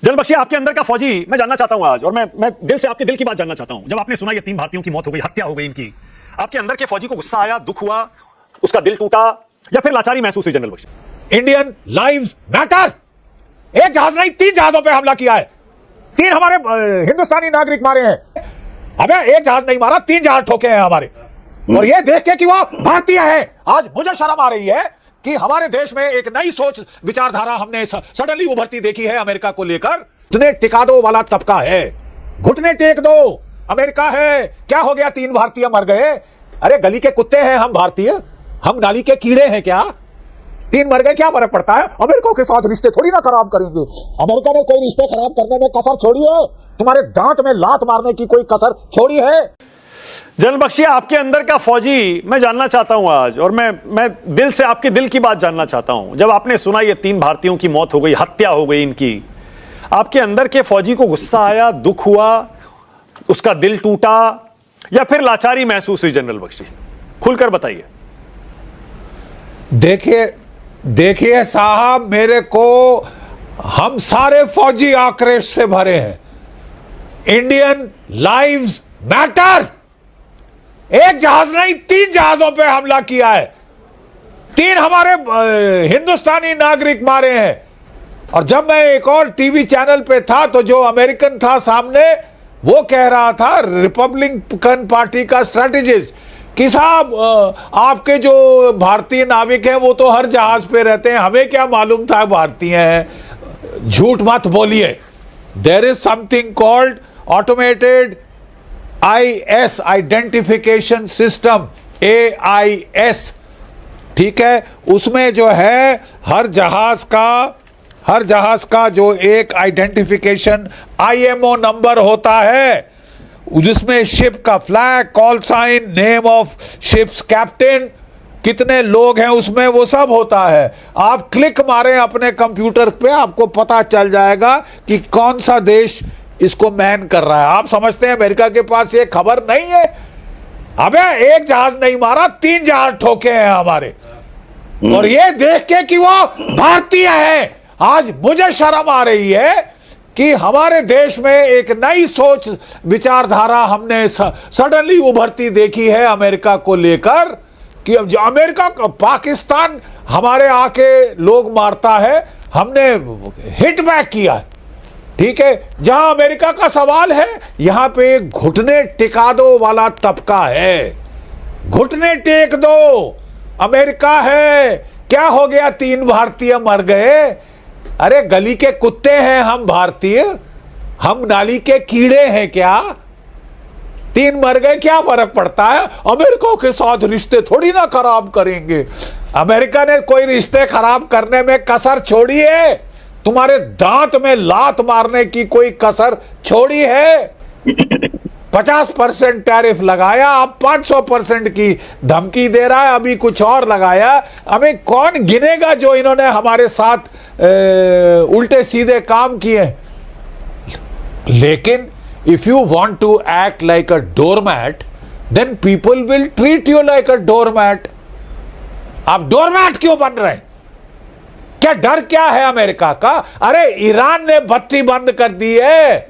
General Bakshi, आपके अंदर का फौजी मैं जानना चाहता हूं आज, और मैं दिल से आपके दिल की बात जानना चाहता हूं। जब आपने सुना ये 3 भारतीयों की मौत हो गई, हत्या हो गई इनकी, आपके अंदर के फौजी को गुस्सा आया, दुख हुआ, उसका दिल टूटा, या फिर लाचारी महसूस हुई? General Bakshi, Indian lives matter. एक जहाज नहीं, 3 जहाजों पे हमला किया है। 3 हमारे हिंदुस्तानी नागरिक मारे हैं। अबे एक जहाज नहीं मारा, 3 जहाज ठोके हैं हमारे। और ये देख के कि वो भारतीय है, आज मुझे शर्म आ रही है कि हमारे देश में एक नई सोच विचारधारा हमने सडनली उभरती देखी है अमेरिका को लेकर। घुटने टिका दो वाला तबका है, घुटने टेक दो, अमेरिका है। क्या हो गया, 3 भारतीय मर गए? अरे गली के कुत्ते हैं हम भारतीय, हम नाली के कीड़े हैं क्या? 3 मर गए, क्या फर्क पड़ता है? अमेरिका के साथ रिश्ते थोड़ी ना खराब करेंगे। अमेरिका ने कोई रिश्ते खराब करने में कसर छोड़ी है? तुम्हारे दांत में लात मारने की कोई कसर छोड़ी है? जनरल बख्शी, आपके अंदर का फौजी मैं जानना चाहता हूं आज, और मैं दिल से आपके दिल की बात जानना चाहता हूं। जब आपने सुना ये 3 भारतीयों की मौत हो गई, हत्या हो गई इनकी, आपके अंदर के फौजी को गुस्सा आया, दुख हुआ, उसका दिल टूटा, या फिर लाचारी महसूस हुई? जनरल बख्शी, खुलकर बताइए। देखिए साहब, मेरे को हम सारे फौजी आक्रोश से भरे हैं। Indian lives matter. एक जहाज नहीं, 3 जहाजों पे हमला किया है। 3 हमारे हिंदुस्तानी नागरिक मारे हैं। और जब मैं एक और टीवी चैनल पे था तो जो अमेरिकन था सामने, वो कह रहा था, रिपब्लिकन पार्टी का स्ट्रेटेजिस्ट, कि साहब आपके जो भारतीय नाविक हैं वो तो हर जहाज पे रहते हैं, हमें क्या मालूम था भारतीय हैं। झूठ मत बोलिए। There is something called automated IS, identification system, AIS, ठीक है। उसमें जो है हर जहाज का जो एक आइडेंटिफिकेशन IMO नंबर होता है, जिसमें शिप का flag, call sign, name of ship's captain, कितने लोग हैं उसमें, वो सब होता है। आप क्लिक मारें अपने कंप्यूटर पे, आपको पता चल जाएगा कि कौन सा देश इसको मैन कर रहा है। आप समझते हैं अमेरिका के पास ये खबर नहीं है? अबे एक जहाज नहीं मारा, 3 जहाज ठोके हैं हमारे। और ये देख के कि वो भारतीय है, आज मुझे शर्म आ रही है कि हमारे देश में एक नई सोच विचारधारा हमने सडनली उभरती देखी है अमेरिका को लेकर, कि अब अमेरिका, पाकिस्तान हमारे आके लोग मारता है, हमने हिट बैक किया है, ठीक है। जहां अमेरिका का सवाल है, यहां पे घुटने टिका दो वाला तबका है। घुटने टेक दो, अमेरिका है। क्या हो गया, 3 भारतीय मर गए? अरे गली के कुत्ते हैं हम भारतीय, हम नाली के कीड़े हैं क्या? 3 मर गए, क्या फर्क पड़ता है? अमेरिका के साथ रिश्ते थोड़ी ना खराब करेंगे। अमेरिका ने कोई रिश्ते खराब करने में कसर छोड़ी है? तुम्हारे दांत में लात मारने की कोई कसर छोड़ी है? 50% टैरिफ लगाया, अब 500% की धमकी दे रहा है, अभी कुछ और लगाया। हमें कौन गिनेगा जो इन्होंने हमारे साथ उल्टे सीधे काम किए? लेकिन if you want to act like a doormat, then people will treat you like a doormat. आप डोरमैट क्यों बन रहे हैं? क्या डर क्या है अमेरिका का? अरे ईरान ने बत्ती बंद कर दी है।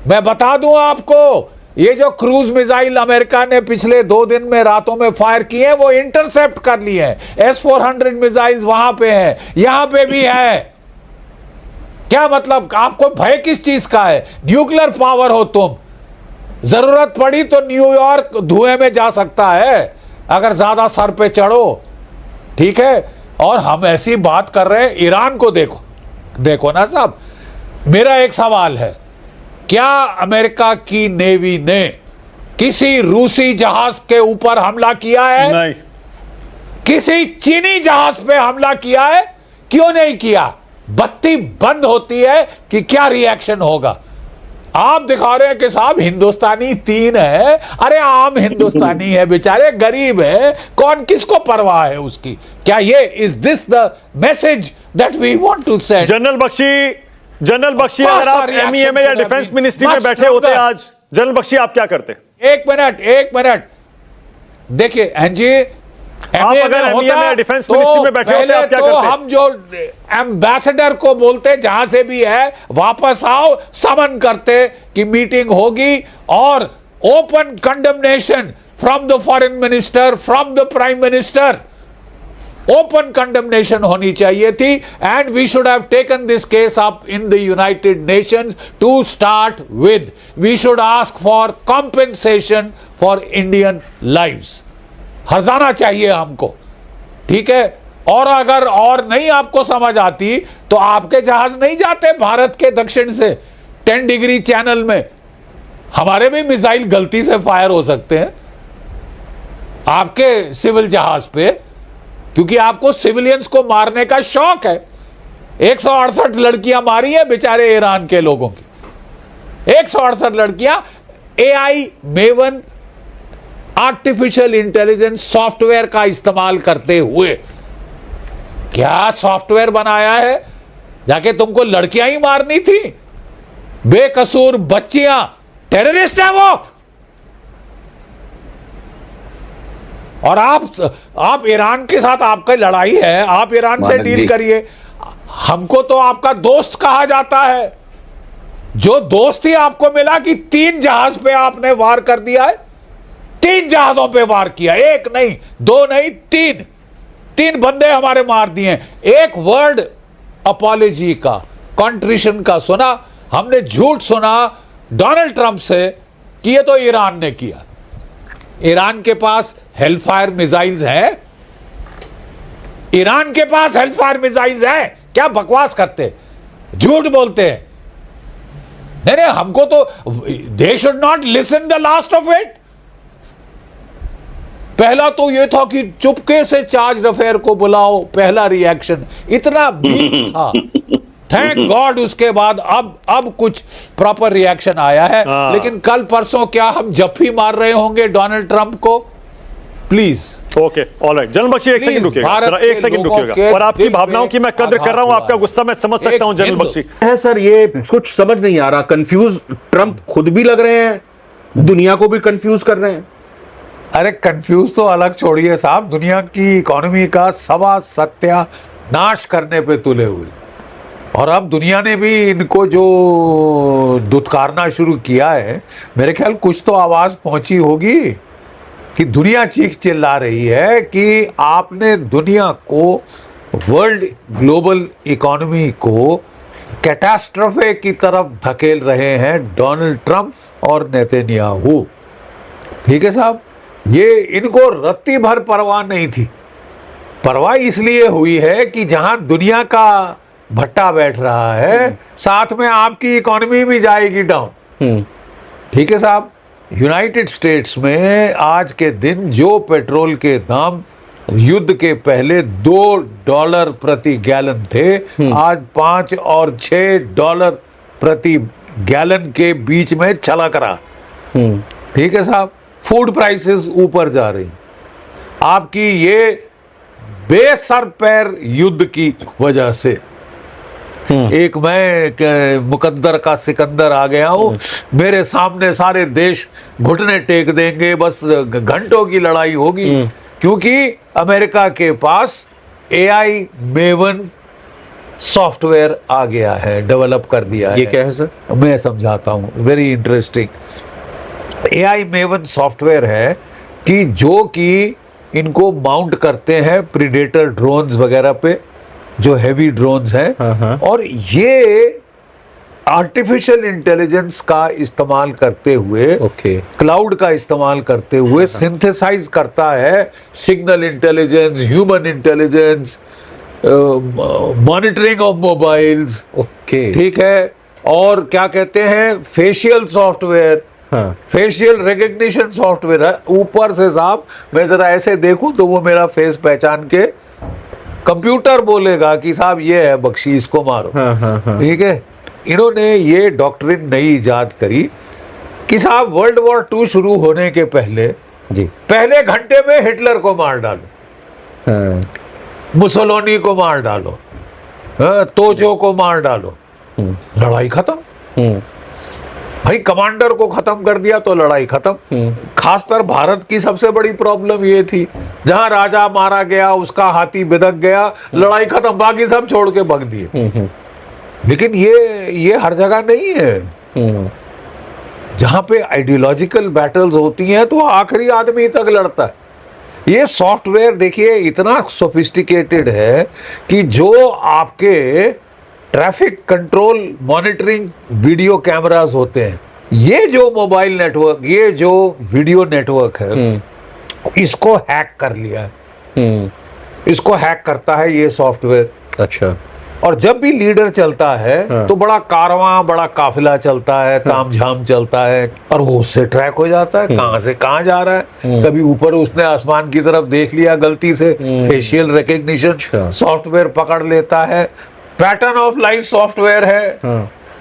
मैं बता दूं आपको, ये जो क्रूज मिसाइल अमेरिका ने पिछले 2 दिन में रातों में फायर किए हैं, वो इंटरसेप्ट कर लिए हैं। S-400 मिसाइल वहां पे है, यहां पे भी है। क्या मतलब, आपको भय किस चीज का है? न्यूक्लियर पावर हो तुम, जरूरत पड़ी तो न्यूयॉर्क धुएं में जा सकता है अगर ज्यादा सर पे चढ़ो, ठीक है। और हम ऐसी बात कर रहे हैं, ईरान को देखो ना साहब। मेरा एक सवाल है, क्या अमेरिका की नेवी ने किसी रूसी जहाज के ऊपर हमला किया है? नहीं। किसी चीनी जहाज पे हमला किया है? क्यों नहीं किया? बत्ती बंद होती है कि क्या रिएक्शन होगा? आप दिखा रहे हैं कि साहब हिंदुस्तानी 3 है। अरे आम हिंदुस्तानी है, बेचारे गरीब है, कौन किसको परवाह है उसकी? क्या ये is this the message that we want to send? General Bakshi, अगर आप MEA या डिफेंस मिनिस्ट्री में बैठे होते आज, जनरल बख्शी, आप क्या करते? एक मिनट देखिए जी, आप अगर एमईए में डिफेंस मिनिस्ट्री में बैठे होते आप क्या करते? हम जो एम्बेसडर को बोलते जहां से भी है वापस आओ, समन करते कि मीटिंग होगी और open condemnation from the foreign minister, from the prime minister, open condemnation होनी चाहिए थी. And we should have taken this case up in the United Nations to start with. We should ask for compensation for Indian lives. हर्जाना चाहिए हमको, ठीक है. और अगर और नहीं आपको समझ आती तो आपके जहाज नहीं जाते भारत के दक्षिण से 10 डिग्री चैनल में. हमारे भी मिसाइल गलती से फायर हो सकते हैं आपके सिविल जहाज पे, क्योंकि आपको सिविलियंस को मारने का शौक है. 168 लड़कियां मारी है बेचारे ईरान के लोगों की. 168 लड़कियां AI maven artificial intelligence software का इस्तेमाल करते हुए. क्या सॉफ्टवेयर बनाया है? जाके तुमको लड़कियां ही मारनी थी, बेकसूर बच्चियां. टेररिस्ट है वो. और आप ईरान के साथ आपका लड़ाई है, आप ईरान से डील करिए. हमको तो आपका दोस्त कहा जाता है. जो दोस्ती आपको मिला कि 3 जहाज पे आपने वार कर दिया है. 3 जहाजों पे वार किया, 1 नहीं 2 नहीं 3 बंदे हमारे मार दिए. एक वर्ड अपॉलॉजी का, कंट्रीशन का सुना हमने? झूठ सुना डोनाल्ड ट्रंप से कि ये तो ईरान ने किया. ईरान के पास हेलफायर मिसाइल्स है. ईरान के पास हेलफायर मिसाइल्स है. क्या बकवास करते, झूठ बोलते हैं. नहीं, हमको तो they should not listen the last of it. पहला तो ये था कि चुपके से चार्ज रफेयर को बुलाओ. पहला रिएक्शन इतना वीक था. थैंक गॉड उसके बाद अब कुछ प्रॉपर रिएक्शन आया है. लेकिन कल परसों क्या हम जफ्फी मार रहे होंगे डोनाल्ड ट्रंप को? Please. Okay, alright. General Bakshi एक सेकंड रुकिएगा, जरा एक सेकंड रुकिएगा. और आपकी भावनाओं की मैं कद्र कर रहा हूं, आपका गुस्सा मैं समझ सकता हूं जनरल बख्शी. है सर, ये कुछ समझ नहीं आ रहा. कंफ्यूज ट्रंप खुद भी लग रहे हैं, दुनिया को भी कंफ्यूज कर रहे हैं. अरे कंफ्यूज तो अलग छोड़िए साहब, दुनिया की इकोनॉमी का सवा सत्यानाश करने पे तुले हुए. और अब दुनिया ने भी इनको जो दुत्कारना शुरू किया है, मेरे ख्याल कुछ तो आवाज पहुंची होगी कि दुनिया चीख चिल्ला रही है कि आपने दुनिया को, वर्ल्ड ग्लोबल इकोनॉमी को कैटास्ट्रोफे की तरफ धकेल रहे हैं डोनाल्ड ट्रंप और नेतन्याहू. ठीक है साहब, ये इनको रत्ती भर परवाह नहीं थी. परवाह इसलिए हुई है कि जहां दुनिया का भट्टा बैठ रहा है, साथ में आपकी इकोनॉमी भी जाएगी डाउन. ठीक है साहब, यूनाइटेड स्टेट्स में आज के दिन जो पेट्रोल के दाम युद्ध के पहले $2 प्रति गैलन थे, आज $5 और $6 प्रति गैलन के बीच में छलक रहा. ठीक है साहब, फूड प्राइसेस ऊपर जा रही. आपकी ये बेसर पैर युद्ध की वजह से. एक मैं मुकद्दर का सिकंदर आ गया हूं, मेरे सामने सारे देश घुटने टेक देंगे, बस घंटों की लड़ाई होगी. क्योंकि अमेरिका के पास AI मेवन सॉफ्टवेयर आ गया है, डेवलप कर दिया है. ये क्या है सर? मैं समझाता हूं, very interesting. AI maven software है कि जो कि इनको माउंट करते हैं प्रीडेटर ड्रोन्स वगैरह पे, जो हैवी ड्रोन्स हैं. और ये आर्टिफिशियल इंटेलिजेंस का इस्तेमाल करते हुए, क्लाउड का इस्तेमाल करते हुए सिंथेसाइज करता है signal intelligence, human intelligence, monitoring of mobiles. ठीक है. और क्या कहते हैं, facial software, facial recognition software है. ऊपर से साहब मैं जरा ऐसे देखूं तो वो मेरा फेस पहचान के कंप्यूटर बोलेगा कि साहब ये है बख्शी, इसको मारो. ठीक है. इन्होंने ये डॉक्ट्रिन नई इजाद करी कि साहब वर्ल्ड वॉर 2 शुरू होने के पहले पहले घंटे में हिटलर को मार डालो, मुसोलिनी को मार डालो, तोजो को मार डालो, लड़ाई खत्म. भाई कमांडर को खत्म कर दिया तो लड़ाई खत्म। खासकर भारत की सबसे बड़ी प्रॉब्लम ये थी, जहां राजा मारा गया, उसका हाथी बिदक गया, लड़ाई खत्म, बाकी सब छोड़ के भाग दिए। लेकिन ये हर जगह नहीं है। जहां पे आइडियोलॉजिकल बैटल्स होती हैं तो आखिरी आदमी तक लड़ता है। ये सॉफ्टवेयर देखिए इतना सोफिस्टिकेटेड है कि जो आपके traffic control monitoring video cameras होते हैं, ये जो मोबाइल नेटवर्क, ये जो वीडियो नेटवर्क है, इसको हैक कर लिया है। इसको हैक करता है ये सॉफ्टवेयर। अच्छा। और जब भी लीडर चलता है तो बड़ा कारवां, बड़ा काफिला चलता है, तामझाम चलता है, और वो उससे ट्रैक हो जाता है कहां से कहां जा रहा है। कभी ऊपर उसने आसमान की तरफ देख लिया गलती से, फेशियल रिकग्निशन सॉफ्टवेयर पकड़ लेता है। पैटर्न ऑफ लाइफ सॉफ्टवेयर है,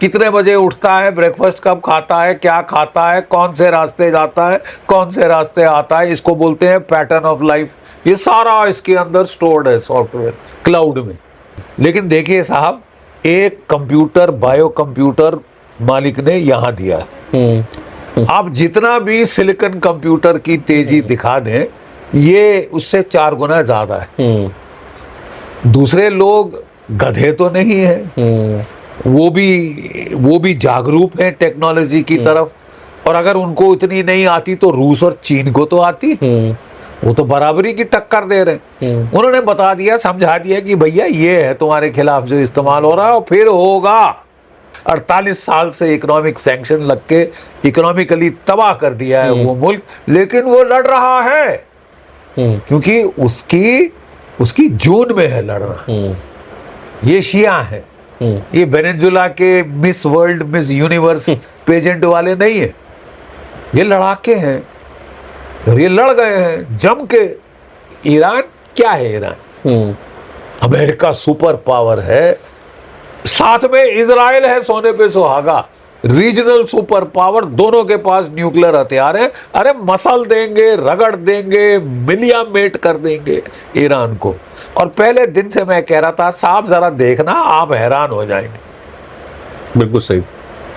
कितने बजे उठता है, ब्रेकफास्ट कब खाता है, क्या खाता है, कौन से रास्ते जाता है, कौन से रास्ते आता है, इसको बोलते हैं पैटर्न ऑफ लाइफ। ये सारा इसके अंदर स्टोर्ड है सॉफ्टवेयर क्लाउड में। लेकिन देखिए साहब, एक कंप्यूटर, बायो कंप्यूटर मालिक ने यहां दिया है। आप जितना भी सिलिकॉन कंप्यूटर की तेजी दिखा दें, ये उससे 4 गुना ज्यादा है। दूसरे लोग गधे तो नहीं है, वो भी जागरूक हैं टेक्नोलॉजी की तरफ, और अगर उनको इतनी नहीं आती तो रूस और चीन को तो आती। वो तो बराबरी की टक्कर दे रहे हैं। उन्होंने बता दिया, समझा दिया कि भैया ये है तुम्हारे खिलाफ जो इस्तेमाल हो रहा है, और फिर होगा। 48 साल से इकोनॉमिक सैंक्शन लग के इकोनॉमिकली तबाह कर दिया है वो मुल्क, लेकिन वो लड़ रहा है क्योंकि उसकी जून में है लड़ना। ये शिया है, ये वेनेजुला के Miss World, Miss Universe pageant वाले नहीं है, ये लड़ाके हैं और ये लड़ गए हैं जम के। ईरान क्या है? ईरान अमेरिका सुपर पावर है, साथ में इजराइल है सोने पे सुहागा, रीजनल सुपर पावर, दोनों के पास न्यूक्लियर हथियार है। अरे मसल देंगे, रगड़ देंगे, मिलिया मेट कर देंगे ईरान को। और पहले दिन से मैं कह रहा था साहब जरा देखना, आप हैरान हो जाएंगे। बिल्कुल सही,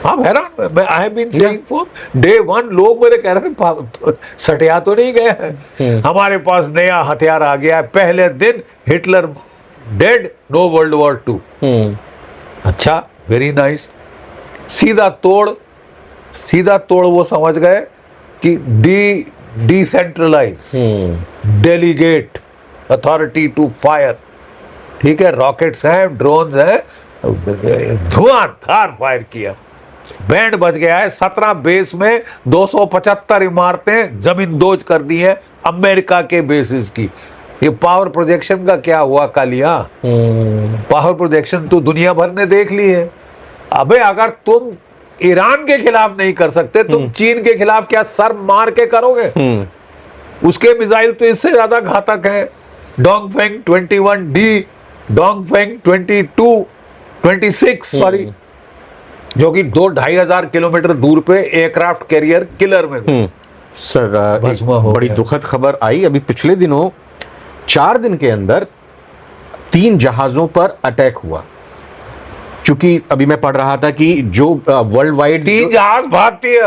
आप हैरान। मैं I have been saying for day 1, लोग मेरे कह रहे थे सटिया तो नहीं गए हैं, हमारे पास नया हथियार आ गया है। पहले दिन Hitler dead, no world war 2। अच्छा, वेरी नाइस। सीधा तोड़ वो समझ गए कि decentralise, delegate authority to fire. ठीक है, रॉकेट्स हैं, ड्रोन्स हैं, धुआंधार फायर किया, बैंड बज गया है। 17 बेस में 275 इमारतें जमींदोज कर दी है अमेरिका के बेसिस की। ये पावर प्रोजेक्शन का क्या हुआ कालिया? पावर प्रोजेक्शन तो दुनिया भर ने देख ली है। अबे अगर तुम ईरान के खिलाफ नहीं कर सकते, तुम चीन के खिलाफ क्या सर मार के करोगे? उसके मिसाइल तो इससे ज्यादा घातक है। डोंगफेंग 21D, डोंगफेंग 26 सॉरी, जो कि 2-2.5 हजार किलोमीटर दूर पे एयरक्राफ्ट कैरियर किलर में सर बड़ी दुखद खबर आई अभी पिछले दिनों। 4 दिन के अंदर 3 जहाजों पर अटैक हुआ। क्योंकि अभी मैं पढ़ रहा था कि जो वर्ल्ड वाइड 3 जहाज भारतीय,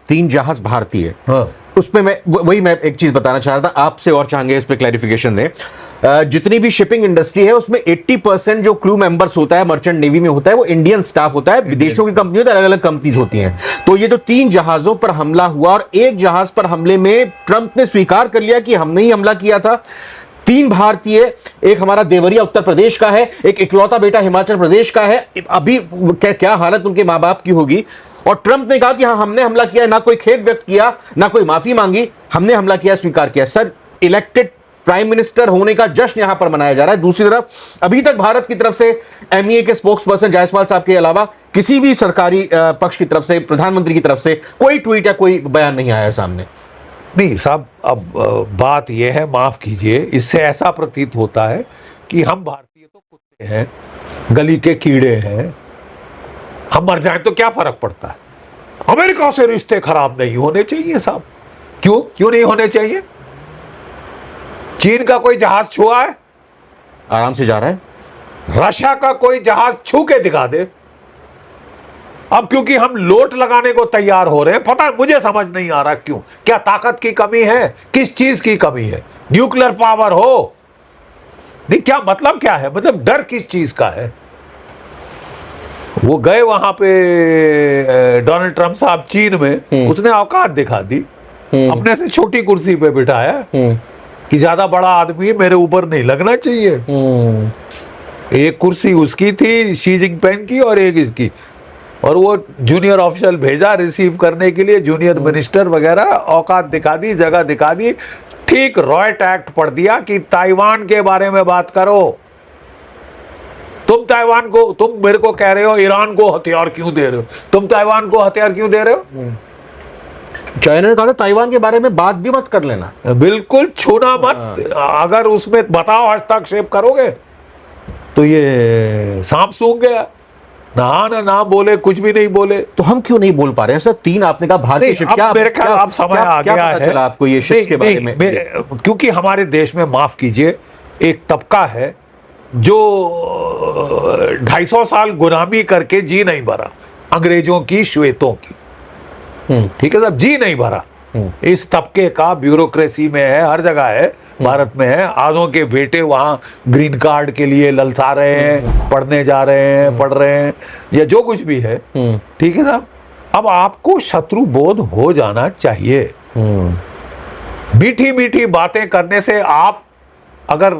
3 जहाज भारतीय, हाँ। उसमें मैं एक चीज बताना चाह रहा था आपसे और चाहेंगे इस पे क्लैरिफिकेशन दें। जितनी भी शिपिंग इंडस्ट्री है उसमें 80% जो क्रू मेंबर्स होता है मर्चेंट नेवी में होता है वो इंडियन स्टाफ होता है। विदेशों की कंपनी होती है, अलग अलग कंपनीज होती हैं। तो ये जो 3 जहाजों पर हमला हुआ और एक जहाज पर हमले में ट्रंप ने स्वीकार कर लिया कि हमने ही हमला किया था। 3 भारतीय, एक हमारा देवरिया उत्तर प्रदेश का है, एक इकलौता बेटा हिमाचल प्रदेश का है। अभी क्या हालत उनके मां बाप की होगी। और ट्रंप ने कहा कि हाँ हमने हमला किया, ना कोई खेद व्यक्त किया, ना कोई माफी मांगी, हमने हमला किया, स्वीकार किया। सर, इलेक्टेड प्राइम मिनिस्टर होने का जश्न यहां पर मनाया जा रहा है। दूसरी तरफ अभी तक भारत की तरफ से एमईए के स्पोक्स पर्सन जायसवाल साहब के अलावा किसी भी सरकारी पक्ष की तरफ से, प्रधानमंत्री की तरफ से कोई ट्वीट या कोई बयान नहीं आया सामने। नहीं साहब, अब बात यह है, माफ कीजिए, इससे ऐसा प्रतीत होता है कि हम भारतीय तो कुत्ते हैं, गली के कीड़े हैं, हम मर जाएं तो क्या फर्क पड़ता है। अमेरिका से रिश्ते खराब नहीं होने चाहिए साहब। क्यों नहीं होने चाहिए? चीन का कोई जहाज छुआ है? आराम से जा रहा है। रशिया का कोई जहाज छू के दिखा दे, अब क्योंकि हम लोट लगाने को तैयार हो रहे हैं, पता मुझे समझ नहीं आ रहा क्यों, क्या ताकत की कमी है, किस चीज की कमी है, न्यूक्लियर पावर हो नहीं, क्या मतलब क्या है, मतलब डर किस चीज का है। वो गए वहां पे डोनाल्ड ट्रंप साहब चीन में, उसने औकात दिखा दी, अपने से छोटी कुर्सी पे बिठाया कि ज्यादा बड़ा आदमी मेरे ऊपर नहीं लगना चाहिए। एक कुर्सी उसकी थी शी जिनपिंग की और एक इसकी, और वो जूनियर ऑफिसर भेजा रिसीव करने के लिए, जूनियर मिनिस्टर वगैरह, औकात दिखा दी, जगह दिखा दी, ठीक रॉयट एक्ट पढ़ दिया कि ताइवान के बारे में बात करो। तुम ताइवान को, तुम मेरे को कह रहे हो ईरान को हथियार क्यों दे रहे हो, तुम ताइवान को हथियार क्यों दे रहे हो। चाइना ने कहा था ताइवान के बारे में बात भी मत कर लेना, बिल्कुल छूना मत, अगर उसमें बताओ हस्तक्षेप करोगे तो ये सांप सूंघ गया, ना बोले, कुछ भी नहीं बोले। तो हम क्यों नहीं बोल पा रहे हैं सर? 3 आपने कहा भारतीय शिप, क्या मेरे ख्याल अब समय आ गया है, चला आपको ये शिप के बारे में? क्योंकि हमारे देश में, माफ कीजिए, एक तबका है जो 250 साल गुलामी करके जी नहीं भरा, अंग्रेजों की, श्वेतों की, ठीक है साहब, जी नहीं भरा। इस तबके का ब्यूरोक्रेसी में है, हर जगह है, भारत में है। आधों के बेटे वहां ग्रीन कार्ड के लिए ललचा रहे हैं, पढ़ने जा रहे हैं, पढ़ रहे हैं, या जो कुछ भी है, ठीक है साहब। अब आपको शत्रु बोध हो जाना चाहिए। मीठी मीठी बातें करने से आप अगर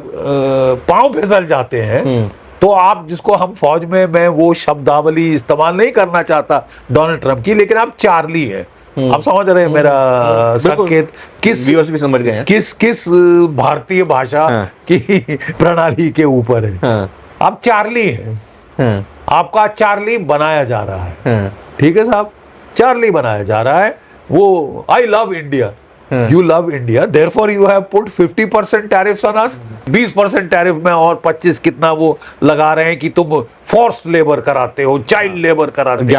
पांव फिसल जाते हैं तो आप, जिसको हम फौज में, मैं वो शब्दावली इस्तेमाल नहीं करना चाहता डोनाल्ड ट्रंप की, लेकिन आप चार्ली है, आप समझ रहे हैं मेरा संकेत, किस भी समझ गए हैं, किस भारतीय भाषा की प्रणाली के ऊपर है। आप चार्ली हैं, आपका चार्ली बनाया जा रहा है, ठीक है साहब, चार्ली बनाया जा रहा है। वो I love India, you love India, therefore you have put 50% tariffs on us, 20% tariff में और 25 कितना वो लगा रहे हैं कि तुम फोर्स लेबर कराते हो, चाइल्ड लेबर कराते हो।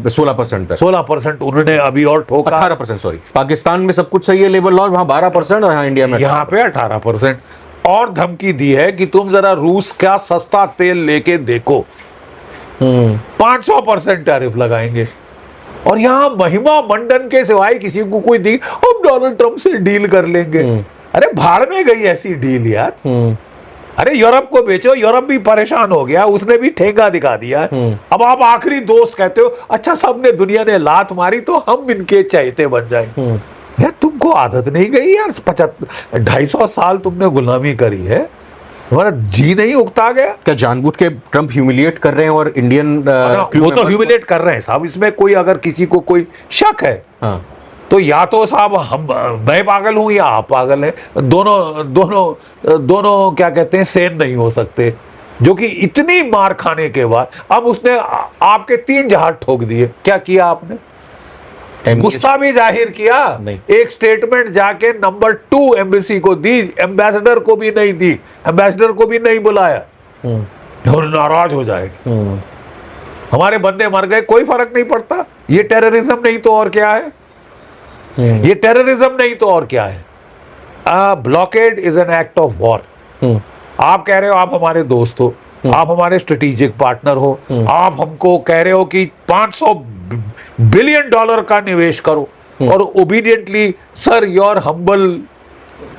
16% उन्होंने अभी और ठोका, 18%, सॉरी, पाकिस्तान में सब कुछ सही है लेबर लॉ, वहां 12% और यहाँ इंडिया में यहाँ पे 18%। और धमकी दी है कि तुम जरा रूस का सस्ता तेल लेके देखो, 500% टैरिफ लगाएंगे। और यहाँ महिमा मंडन के सिवाय किसी को कोई दी, हम डोनाल्ड ट्रंप से डील कर लेंगे। अरे भाड़ में गई ऐसी डील यार। अरे यूरोप को बेचो, यूरोप भी परेशान हो गया, उसने भी ठेंगा दिखा दिया। अब आप आखिरी दोस्त कहते हो, अच्छा सबने, दुनिया ने लात मारी तो हम इनके चहेते बन जाए। यार तुमको आदत नहीं गई यार, 250 साल तुमने गुलामी करी है, हमारा जी नहीं उगता गया। क्या जानबूझ के ट्रंप ह्यूमिलिएट कर रहे हैं और इंडियन वो तो ह्यूमिलिएट कर रहे हैं साहब, इसमें कोई, अगर किसी को कोई शक है तो या तो साहब मैं पागल हूं या आप पागल हैं, दोनों क्या कहते हैं, सेम नहीं हो सकते। जो कि इतनी मार खाने के बाद अब उसने आपके 3 जहाज ठोक दिए। क्या किया आपने? गुस्सा भी जाहिर किया, एक स्टेटमेंट जाके नंबर 2 एम्बेसी को दी, एम्बेसडर को भी नहीं दी, एम्बेसडर को भी नहीं बुलाया, और नाराज हो जाएगा। हमारे बंदे मर गए, कोई फर्क नहीं पड़ता। ये टेररिज्म नहीं तो और क्या है, ये टेररिज्म नहीं तो और क्या है। Blockade is an act of war. आप कह रहे हो आप हमारे दोस्त हो, आप हमारे स्ट्रेटेजिक पार्टनर हो, आप हमको कह रहे हो कि $500 बिलियन का निवेश करो, और ओबीडियंटली सर योर हम्बल,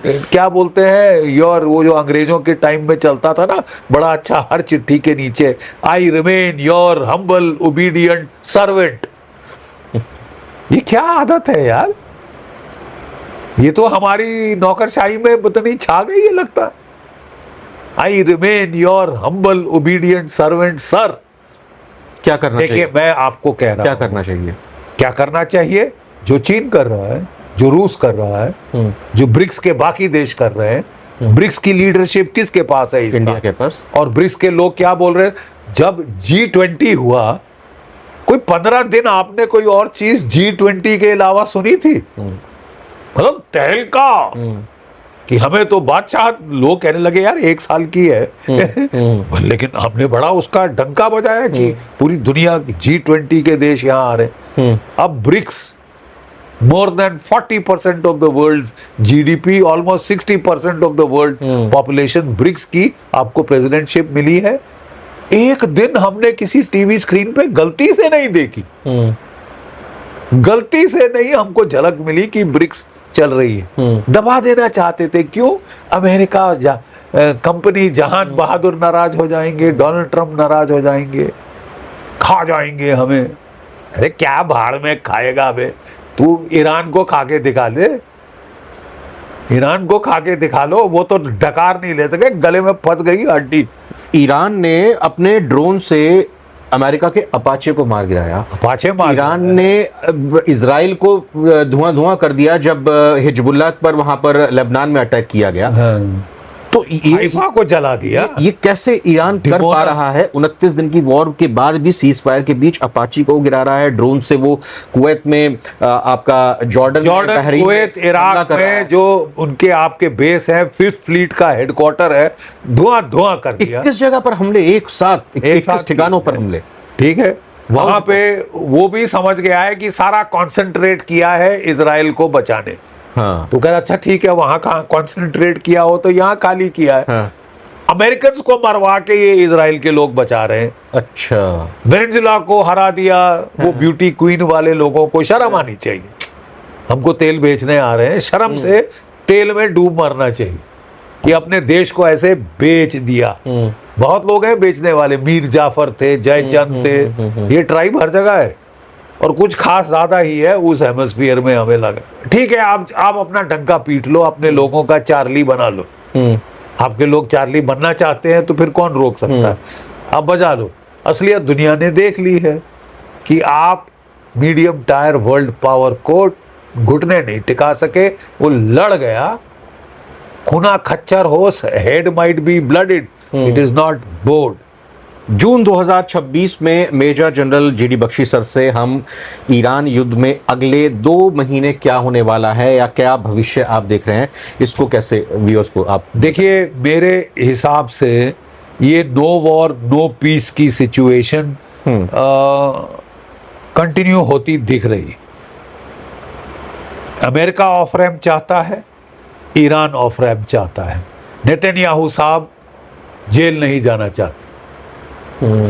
क्या बोलते हैं, योर, वो जो अंग्रेजों के टाइम में चलता था ना बड़ा अच्छा, हर चिट्ठी के नीचे I remain your humble obedient servant. ये क्या आदत है यार, ये तो हमारी नौकरशाही में बतनी छा गई है लगता। I remain your humble obedient servant sir. क्या करना चाहिए? देखिए मैं आपको कह रहा क्या हूं, करना चाहिए? क्या करना चाहिए? जो चीन कर रहा है, जो रूस कर रहा है, जो ब्रिक्स के बाकी देश कर रहे हैं। ब्रिक्स की लीडरशिप किसके पास है? इंडिया के पास। और ब्रिक्स के लोग क्या बोल रहे हैं? जब G20 हुआ, कोई 15 दिन आपने कोई और चीज G20 के अलावा सुनी थी? मतलब तहलका कि हमें तो बादशाह, लोग कहने लगे यार 1 साल की है लेकिन हमने बड़ा उसका डंका बजाया कि पूरी दुनिया G20 के देश यहाँ आ रहे। अब BRICS, more than 40% of the world's GDP, almost 60% of the world population, BRICS की आपको प्रेसिडेंटशिप मिली है। एक दिन हमने किसी टीवी स्क्रीन पे गलती से नहीं देखी, गलती से नहीं हमको झलक मिली कि ब्रिक्स चल रही है। दबा देना चाहते थे, क्यों? अमेरिका कंपनी जहान बहादुर नाराज हो जाएंगे, डोनाल्ड ट्रंप नाराज हो जाएंगे, खा जाएंगे हमें। अरे क्या भाड़ में खाएगा बे? तू ईरान को खा के दिखा दे, ईरान को खा के दिखा लो, वो तो डकार नहीं ले सके, गले में फंस गई हड्डी। ईरान ने अपने ड्रोन से अमेरिका के अपाचे को मार गिराया। अपाचे मार ईरान ने इजराइल को धुआं धुआं कर दिया जब हिजबुल्लाह पर वहां पर लेबनान में अटैक किया गया। तो हाइफा को जला दिया। ये कैसे ईरान कर पा रहा है? 29 दिन की वॉर के बाद भी सीज फायर के बीच अपाची को गिरा रहा है ड्रोन से। वो कुवैत में आपका जॉर्डन कुवैत, इराक में जो उनके आपके बेस है, 5th फ्लीट का हेडक्वार्टर है, धुआं धुआं कर दिया। 21 जगह पर हमले एक साथ 21 ठिकानों पर हमले। ठीक है, वहां पे वो भी समझ गया है कि सारा कॉन्सेंट्रेट किया है इजराइल को बचाने। हाँ। तो कह रहा अच्छा ठीक है, वहां कहाँ कॉन्सेंट्रेट किया हो तो यहाँ खाली किया है। हाँ। अमेरिकन को मरवा के ये इजराइल के लोग बचा रहे हैं। अच्छा, वेनेजुला को हरा दिया। वो ब्यूटी क्वीन वाले लोगों को शर्म आनी चाहिए। हमको तेल बेचने आ रहे हैं, शर्म से तेल में डूब मरना चाहिए कि अपने देश को ऐसे बेच दिया। बहुत लोग हैं बेचने वाले, मीर जाफर थे, जयचंद थे, ये ट्राइब हर जगह है और कुछ खास ज्यादा ही है उस हेमिस्फीयर में, हमें लगा। ठीक है, आप अपना डंका पीट लो, अपने लोगों का चार्ली बना लो। आपके लोग चार्ली बनना चाहते हैं तो फिर कौन रोक सकता है? आप बजा लो। असलियत दुनिया ने देख ली है कि आप मीडियम टायर वर्ल्ड पावर को घुटने नहीं टिका सके। वो लड़ गया, खुना खच्चर हो, head might be blooded, it is not bowed. June 2026 में major general GD Bakshi sir से हम ईरान युद्ध में अगले 2 महीने क्या होने वाला है या क्या भविष्य आप देख रहे हैं, इसको कैसे व्यूअर्स को आप देखिए? मेरे हिसाब से ये नो वॉर नो पीस की सिचुएशन कंटिन्यू होती दिख रही। अमेरिका ऑफ रैम्प चाहता है, ईरान ऑफ रैम्प चाहता है। नेतन्याहू साहब जेल नहीं जाना चाहते।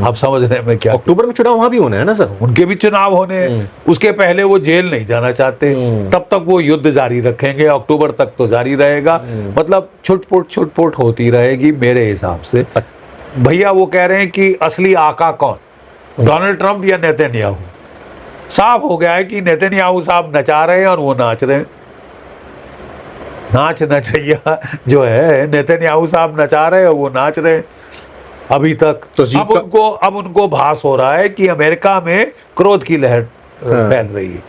आप समझ रहे हैं मैं क्या? अक्टूबर में चुनाव वहां भी होने हैं ना सर? उनके भी चुनाव होने हैं, उसके पहले वो जेल नहीं जाना चाहते। तब तक वो युद्ध जारी रखेंगे, अक्टूबर तक तो जारी रहेगा। मतलब छुटपुट होती रहेगी मेरे हिसाब से। भैया वो कह रहे हैं कि असली आका कौन, डोनाल्ड ट्रंप या नेतन्याहू? साफ हो गया है कि नेतन्याहू साहब नचा रहे हैं और वो नाच रहे हैं। नाच नचैया जो है, नेतन्याहू साहब नचा रहे हैं, वो नाच रहे हैं अभी तक। तो अब उनको भास हो रहा है कि अमेरिका में क्रोध की लहर फैल रही है,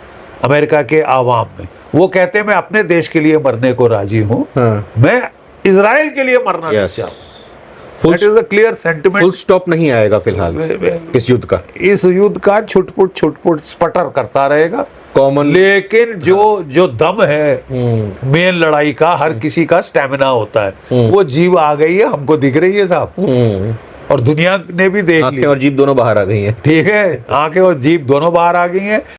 अमेरिका के आवाम में। वो कहते हैं मैं अपने देश के लिए मरने को राजी हूं, मैं इजराइल के लिए मरना नहीं चाहता। That is a clear sentiment। Full stop नहीं आएगा फिलहाल इस युद्ध का। इस युद्ध का छुटपुट स्पटर करता रहेगा कॉमन। लेकिन जो दम है मेन लड़ाई का, हर किसी का स्टेमिना होता है, वो जीव आ गई है, हमको दिख रही है साहब, और दुनिया ने भी देख लिया। और जीभ दोनों बाहर आ गई है। ठीक है, आंखें और जीभ दोनों बाहर आ गई हैं।